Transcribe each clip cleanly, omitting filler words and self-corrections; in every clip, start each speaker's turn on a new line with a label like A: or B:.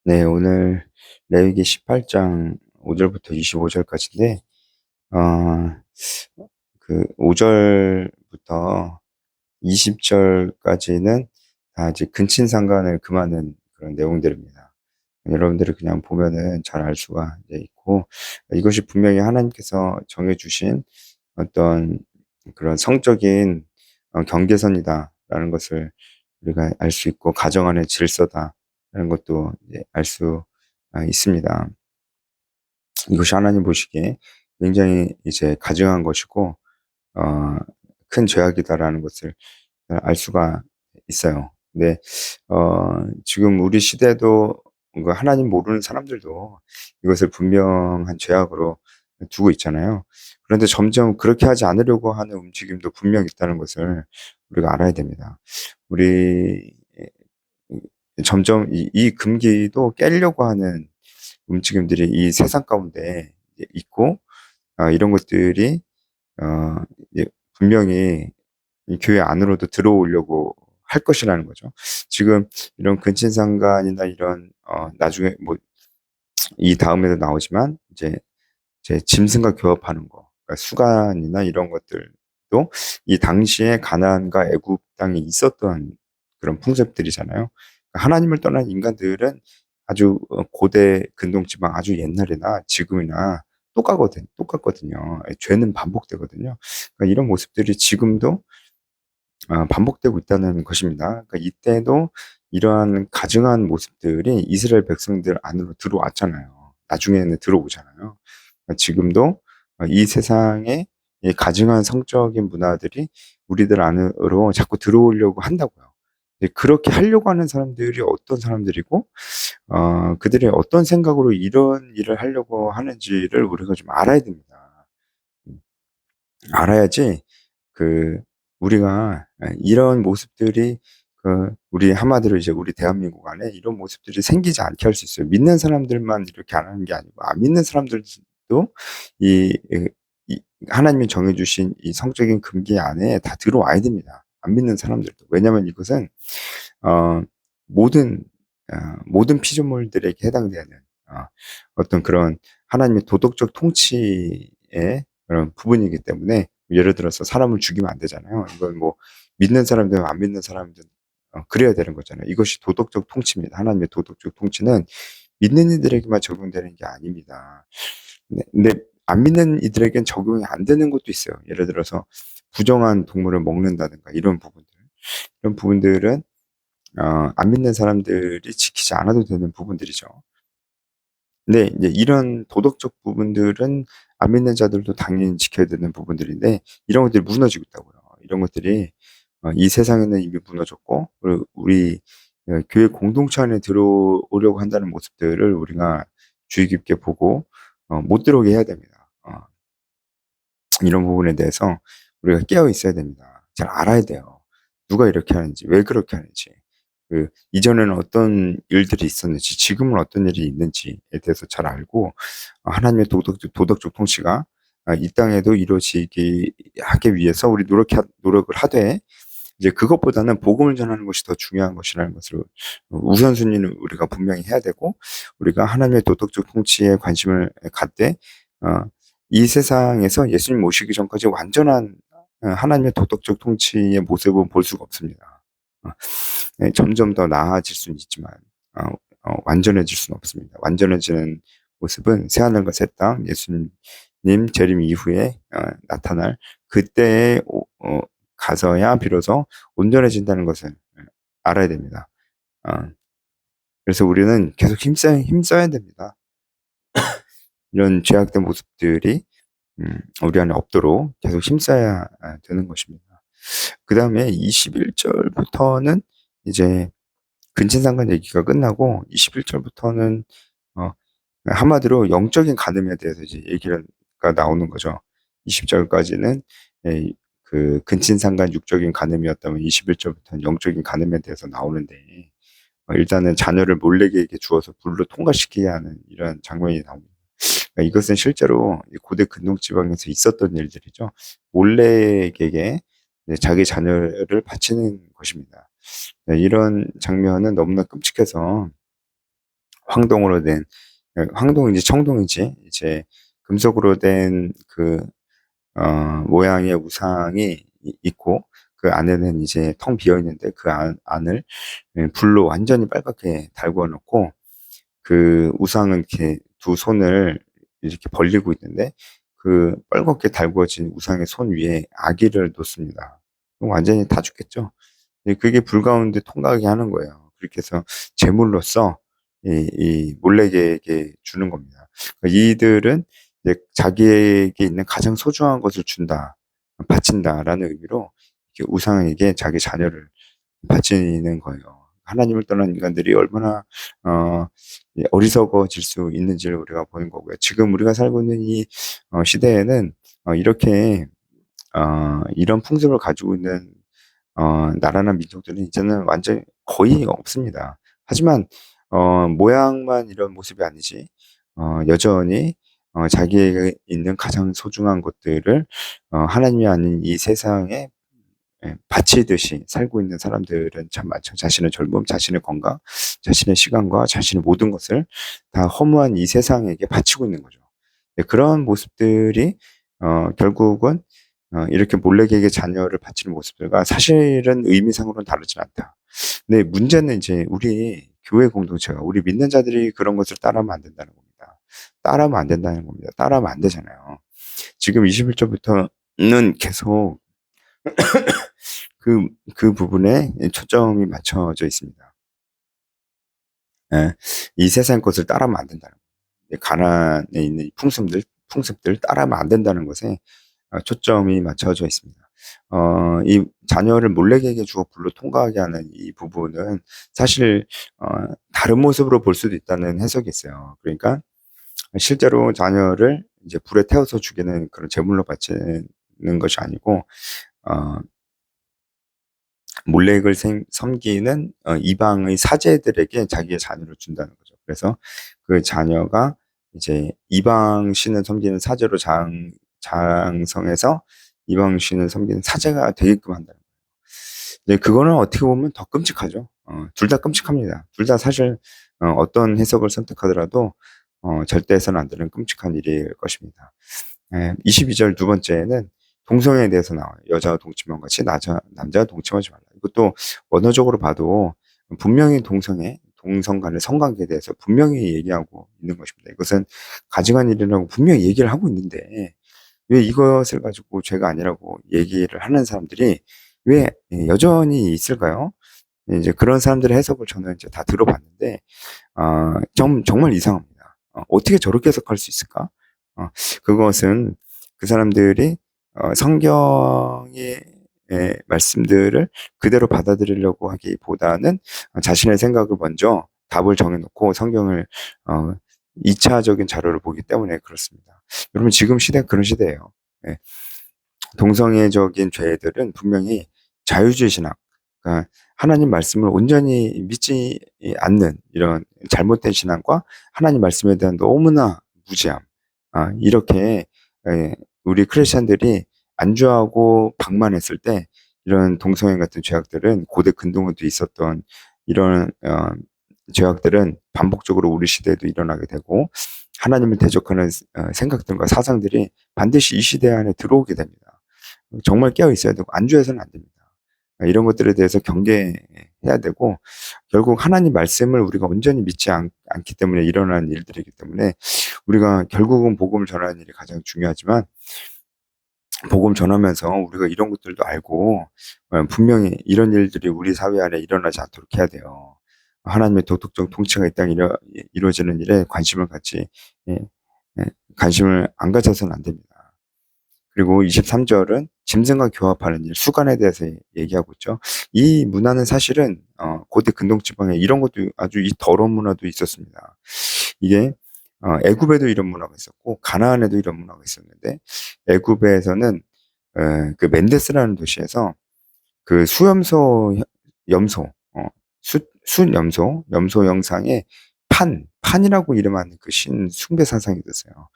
A: 네, 오늘 레위기 18장 5절부터 25절까지인데, 어, 5절부터 20절까지는 다 이제 근친상간을 금하는 그런 내용들입니다. 여러분들이 그냥 보면은 잘 알 수가 이제 있고, 이것이 분명히 하나님께서 정해주신 어떤 그런 성적인 경계선이다라는 것을 우리가 알 수 있고, 가정 안의 질서다라는 것도 이제 알 수 있습니다. 이것이 하나님 보시기에 굉장히 이제 가증한 것이고, 어, 큰 죄악이다라는 것을 알 수가 있어요. 근데, 지금 우리 시대도 뭔가 하나님 모르는 사람들도 이것을 분명한 죄악으로 두고 있잖아요. 그런데 점점 그렇게 하지 않으려고 하는 움직임도 분명 있다는 것을 우리가 알아야 됩니다. 우리, 점점 이 금기도 깨려고 하는 움직임들이 이 세상 가운데 있고, 이런 것들이 이제 분명히 이 교회 안으로도 들어오려고 할 것이라는 거죠. 지금 이런 근친상간이나 이런 나중에 뭐 이 다음에도 나오지만 이제 짐승과 교합하는 거, 그러니까 수간이나 이런 것들도 이 당시에 가나안과 애굽 땅에 있었던 그런 풍습들이잖아요. 그러니까 하나님을 떠난 인간들은 아주 고대 근동지방 아주 옛날이나 지금이나 똑같거든요. 죄는 반복되거든요. 그러니까 이런 모습들이 지금도 반복되고 있다는 것입니다. 그러니까 이때도 이러한 가증한 모습들이 이스라엘 백성들 안으로 들어왔잖아요. 나중에는 들어오잖아요. 그러니까 지금도 이 세상에 이 가증한 성적인 문화들이 우리들 안으로 자꾸 들어오려고 한다고요. 그렇게 하려고 하는 사람들이 어떤 사람들이고, 그들이 어떤 생각으로 이런 일을 하려고 하는지를 우리가 좀 알아야 됩니다. 음, 알아야지 그 우리가 이런 모습들이 우리 한마디로 이제 우리 대한민국 안에 이런 모습들이 생기지 않게 할 수 있어요. 믿는 사람들만 이렇게 안 하는 게 아니고 안 믿는 사람들도 이, 이, 이 하나님이 정해주신 이 성적인 금기 안에 다 들어와야 됩니다. 안 믿는 사람들도. 왜냐하면 이것은 모든 모든 피조물들에게 해당되는 어떤 그런 하나님의 도덕적 통치의 그런 부분이기 때문에 예를 들어서 사람을 죽이면 안 되잖아요. 이건 뭐 믿는 사람들, 안 믿는 사람들 그래야 되는 거잖아요. 이것이 도덕적 통치입니다. 하나님의 도덕적 통치는 믿는 이들에게만 적용되는 게 아닙니다. 근데 안 믿는 이들에겐 적용이 안 되는 것도 있어요. 예를 들어서 부정한 동물을 먹는다든가 이런 부분들. 이런 부분들은 안 믿는 사람들이 지키지 않아도 되는 부분들이죠. 근데 이제 이런 도덕적 부분들은 안 믿는 자들도 당연히 지켜야 되는 부분들인데 이런 것들이 무너지고 있다고요. 이런 것들이 이 세상에는 이미 무너졌고 그리고 우리 교회 공동체 안에 들어오려고 한다는 모습들을 우리가 주의 깊게 보고 못 들어오게 해야 됩니다. 이런 부분에 대해서 우리가 깨어 있어야 됩니다. 잘 알아야 돼요. 누가 이렇게 하는지, 왜 그렇게 하는지, 이전에는 어떤 일들이 있었는지, 지금은 어떤 일이 있는지에 대해서 잘 알고, 하나님의 도덕적 통치가 이 땅에도 이루어지게 하기 위해서 우리 노력을 하되, 이제 그것보다는 복음을 전하는 것이 더 중요한 것이라는 것을 우선순위는 우리가 분명히 해야 되고, 우리가 하나님의 도덕적 통치에 관심을 갖되, 어, 이 세상에서 예수님 오시기 전까지 완전한 하나님의 도덕적 통치의 모습은 볼 수가 없습니다. 어, 점점 더 나아질 수는 있지만 완전해질 수는 없습니다. 완전해지는 모습은 새하늘과 새 땅, 예수님 재림 이후에 나타날 그때에 가서야 비로소 온전해진다는 것을 알아야 됩니다. 어, 그래서 우리는 계속 힘써야 됩니다. 이런 죄악된 모습들이 우리 안에 없도록 계속 힘써야 되는 것입니다. 그 다음에 21절부터는 이제 근친상간 얘기가 끝나고 21절부터는 한마디로 영적인 간음에 대해서 이제 얘기가 나오는 거죠. 20절까지는 그 근친상간 육적인 간음이었다면 21절부터는 영적인 간음에 대해서 나오는데 일단은 자녀를 몰래에게 주어서 불로 통과시키게 하는 이런 장면이 나옵니다. 그러니까 이것은 실제로 고대 근동지방에서 있었던 일들이죠. 몰래에게 자기 자녀를 바치는 것입니다. 이런 장면은 너무나 끔찍해서 황동으로 된, 황동인지 청동인지 이제 금속으로 된 모양의 우상이 있고, 그 안에는 이제 텅 비어 있는데 그 안을 불로 완전히 빨갛게 달구어 놓고, 그 우상은 이렇게 두 손을 이렇게 벌리고 있는데, 그 빨갛게 달구어진 우상의 손 위에 아기를 놓습니다. 그럼 완전히 다 죽겠죠. 그게 불 가운데 통과하게 하는 거예요. 그렇게 해서 제물로서 이 몰렉에게 주는 겁니다. 그러니까 이들은 이제 자기에게 있는 가장 소중한 것을 준다, 바친다라는 의미로 이렇게 우상에게 자기 자녀를 바치는 거예요. 하나님을 떠난 인간들이 얼마나 어리석어질 수 있는지를 우리가 보는 거고요. 지금 우리가 살고 있는 이 시대에는 이렇게 이런 풍습을 가지고 있는 나라나 민족들은 이제는 완전히 거의 없습니다. 하지만 모양만 이런 모습이 아니지, 여전히 자기에게 있는 가장 소중한 것들을 하나님이 아닌 이 세상에 바치듯이 살고 있는 사람들은 참 많죠. 자신의 젊음, 자신의 건강, 자신의 시간과 자신의 모든 것을 다 허무한 이 세상에게 바치고 있는 거죠. 그런 모습들이 결국은 이렇게 몰래에게 자녀를 바치는 모습들과 사실은 의미상으로는 다르진 않다. 근데 문제는 이제 우리 교회 공동체가, 우리 믿는 자들이 그런 것을 따라하면 안 된다는 겁니다. 따라하면 안 된다는 겁니다. 따라하면 안 되잖아요. 지금 21절부터는 계속 그 부분에 초점이 맞춰져 있습니다. 예, 이 세상 것을 따라하면 안 된다는 거예요. 가나안에 있는 풍습들 따라하면 안 된다는 것에 초점이 맞춰져 있습니다. 이 자녀를 몰래에게 주어 불로 통과하게 하는 이 부분은 사실 다른 모습으로 볼 수도 있다는 해석이 있어요. 그러니까 실제로 자녀를 이제 불에 태워서 죽이는 그런 제물로 바치는 것이 아니고, 어, 몰렉을 섬기는 이방의 사제들에게 자기의 자녀를 준다는 거죠. 그래서 그 자녀가 이제 이방 신을 섬기는 사제로 장성해서 이방 신을 섬기는 사제가 되게끔 한다는 거예요. 네, 그거는 어떻게 보면 더 끔찍하죠. 둘 다 끔찍합니다. 둘 다 사실 어떤 해석을 선택하더라도 절대 해서는 안 되는 끔찍한 일일 것입니다. 22절 두 번째는 동성애에 대해서 나와요. 여자와 동침한 같이 남자와 동침하지 말라. 이것도 원어적으로 봐도 분명히 동성 간의 성관계에 대해서 분명히 얘기하고 있는 것입니다. 이것은 가증한 일이라고 분명히 얘기를 하고 있는데, 왜 이것을 가지고 죄가 아니라고 얘기를 하는 사람들이 왜 여전히 있을까요? 이제 그런 사람들의 해석을 저는 이제 다 들어봤는데, 정말 이상합니다. 어떻게 저렇게 해석할 수 있을까? 그것은 그 사람들이 성경의 말씀들을 그대로 받아들이려고 하기보다는 자신의 생각을 먼저 답을 정해놓고 성경을 2차적인 자료를 보기 때문에 그렇습니다. 여러분, 지금 시대가 그런 시대예요. 예. 동성애적인 죄들은 분명히 자유주의 신학, 그러니까 하나님 말씀을 온전히 믿지 않는 이런 잘못된 신앙과 하나님 말씀에 대한 너무나 무지함, 이렇게 우리 크리스천들이 안주하고 방만했을 때 이런 동성애 같은 죄악들은, 고대 근동에도 있었던 이런 죄악들은 반복적으로 우리 시대에도 일어나게 되고, 하나님을 대적하는 생각들과 사상들이 반드시 이 시대 안에 들어오게 됩니다. 정말 깨어 있어야 되고 안주해서는 안 됩니다. 이런 것들에 대해서 경계해야 되고, 결국 하나님 말씀을 우리가 온전히 믿지 않기 때문에 일어나는 일들이기 때문에, 우리가 결국은 복음을 전하는 일이 가장 중요하지만, 복음 전하면서 우리가 이런 것들도 알고 분명히 이런 일들이 우리 사회 안에 일어나지 않도록 해야 돼요. 하나님의 도덕적 통치가 이 땅에 이루어지는 일에 관심을 예, 관심을 안 가져서는 안 됩니다. 그리고 23절은 짐승과 교합하는 일, 수간에 대해서 얘기하고 있죠. 이 문화는 사실은 고대 근동 지방에 이런 것도, 아주 이 더러운 문화도 있었습니다. 이게 애굽에도 이런 문화가 있었고 가나안에도 이런 문화가 있었는데, 애굽에서는 그 멘데스라는 도시에서 그 염소, 염소 영상에 판이라고 이름하는 그 신 숭배 사상이 있었어요.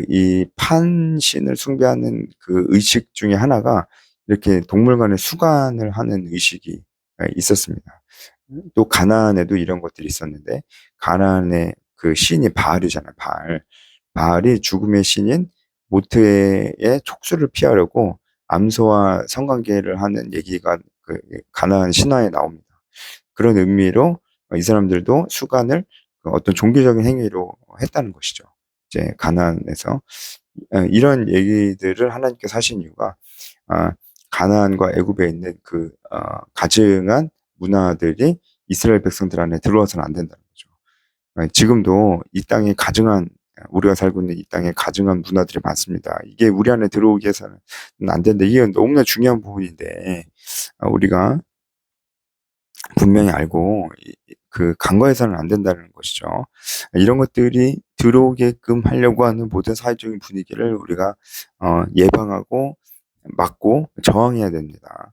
A: 이 판신을 숭배하는 그 의식 중에 하나가 이렇게 동물간의 수간을 하는 의식이 있었습니다. 또 가나안에도 이런 것들이 있었는데 가나안의 그 신이 바알이잖아요. 바알이 죽음의 신인 모트의 촉수를 피하려고 암소와 성관계를 하는 얘기가 그 가나안 신화에 나옵니다. 그런 의미로 이 사람들도 수간을 그 어떤 종교적인 행위로 했다는 것이죠. 이제 가나안에서 이런 얘기들을 하나님께서 하신 이유가 아, 가나안과 애굽에 있는 그 가증한 문화들이 이스라엘 백성들 안에 들어와서는 안 된다는 거죠. 지금도 이 땅에 가증한 우리가 살고 있는 이 땅에 가증한 문화들이 많습니다. 이게 우리 안에 들어오기 위해서는 안 된다. 이게 너무나 중요한 부분인데 우리가 분명히 알고 그 간과해서는 안 된다는 것이죠. 이런 것들이 들어오게끔 하려고 하는 모든 사회적인 분위기를 우리가 예방하고 막고 저항해야 됩니다.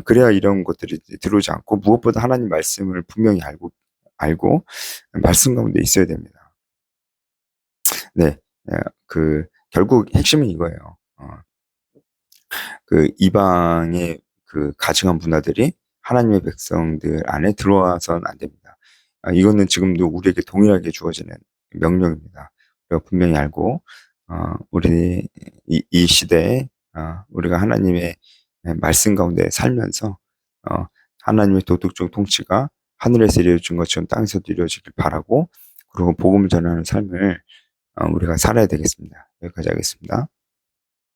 A: 그래야 이런 것들이 들어오지 않고 무엇보다 하나님 말씀을 분명히 알고 말씀 가운데 있어야 됩니다. 네, 그 결국 핵심은 이거예요. 그 이방의 그 가증한 문화들이 하나님의 백성들 안에 들어와서는 안 됩니다. 이거는 지금도 우리에게 동일하게 주어지는 명령입니다. 우리가 분명히 알고 우리 이 시대에 우리가 하나님의 말씀 가운데 살면서 하나님의 도덕적 통치가 하늘에서 이루어진 것처럼 땅에서도 이루어지길 바라고 그리고 복음을 전하는 삶을 우리가 살아야 되겠습니다. 여기까지 하겠습니다.